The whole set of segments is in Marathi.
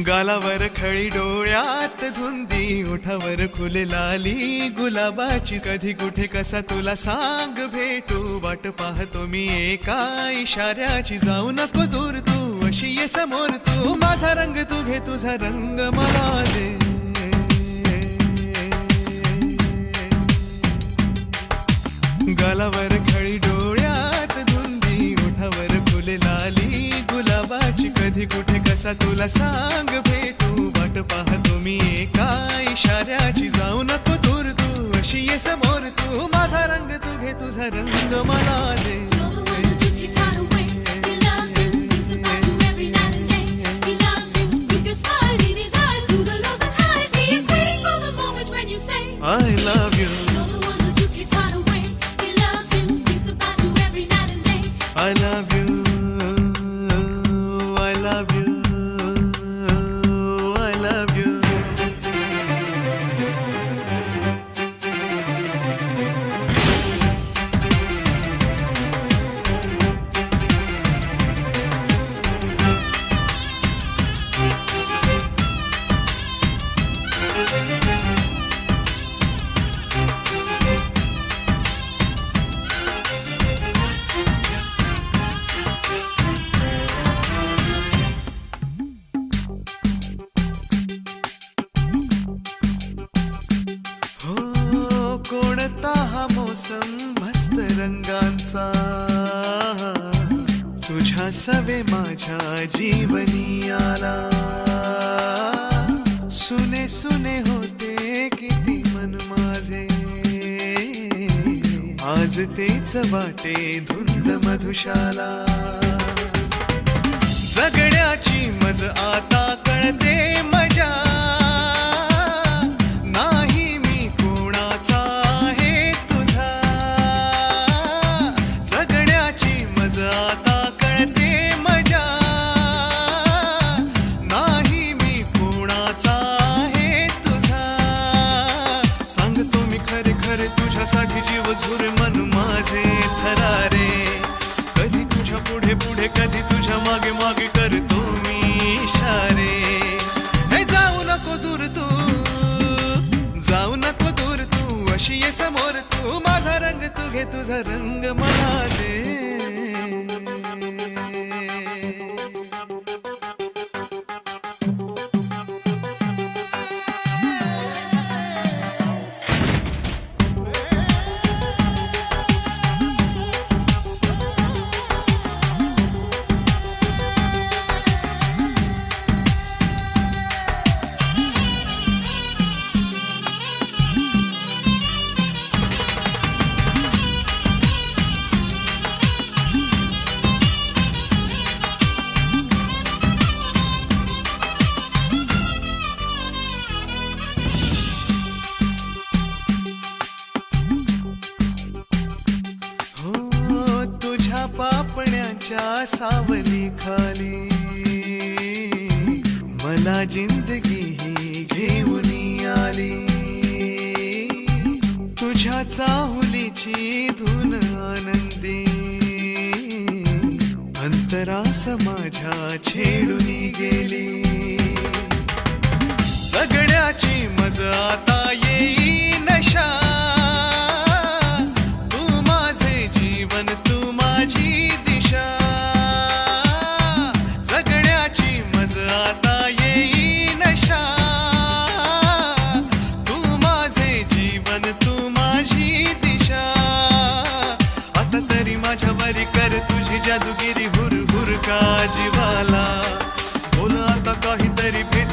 गालावर खळी डोळ्यात धुंदी, ओठावर फुले लाली गुलाबाची, कधी कुठे कसा तुला सांग भेटू, वाट पाहतो मी एका इशाऱ्याची, जाऊ नको दूर तू अशी ये समोर तू, माझा रंग तू घे तुझा रंग मला दे, गालावर खळी डोळ्यात धुंदी, ओठावर फुले लाली गुलाबाची, कधी कुठे कसा तुला सांग भेटू, वाट पाहतो मी एका इशाऱ्याची, जाऊ नको दूर तू अशी ये समोर तू, माझा रंग तू घे तुझा रंग मला दे. I love you. I love you. I love you. I love you. कोणता हा मोसम मस्त रंगांचा, तुझ्या सवे माझ्या जीवनी आला, सुने सुने होते किती मन माझे, आज तेच वाटे धुंद मधुशाला, जगण्याची मज आता कळते मजा, तुझ्यासाठी जीव झुरे मन माझे थरारे, कधी तुझ्या पुढे पुढे कधी तुझ्या मागे मागे करतो मी इशारे, हे जाऊ नको दूर तू, जाऊ नको दूर तू अशी ये समोर तू, माझा रंग तू घे तुझा रंग मला दे. पापण्याच्या सावली खाली मला जिंदगी ही घेऊन आली, तुझ्या चाहुलीची धून आनंदी, अंतरास माझ्या छेडून गेली, जगण्याची मज आता येई नशा, तू माझे जीवन तू माझी दिशा, जगण्याची मज आता येई नशा, तू माझे जीवन तू माझी दिशा, आता तरी माझ्यावरी कर तुझी जादूगिरी, हुर हुर का जीवाला, बोल आता काहीतरी भेट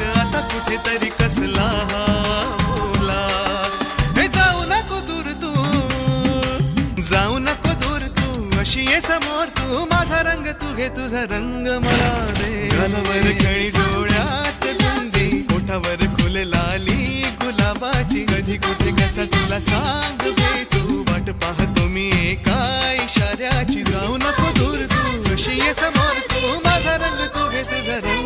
जाऊ नको दूर तू अशी ये समोर तू माझा रंग तू घे तुझा रंग मला दे गालावर खळी डोळ्यात धुंदी ओठावर फुले लाली गुलाबाची कधी कुठे कसा तुला सांग तू वाट पाहतो मी एका इशाऱ्याची जाऊ नको दूर तू अशी ये समोर तू माझा रंग तू घे तुझा रंग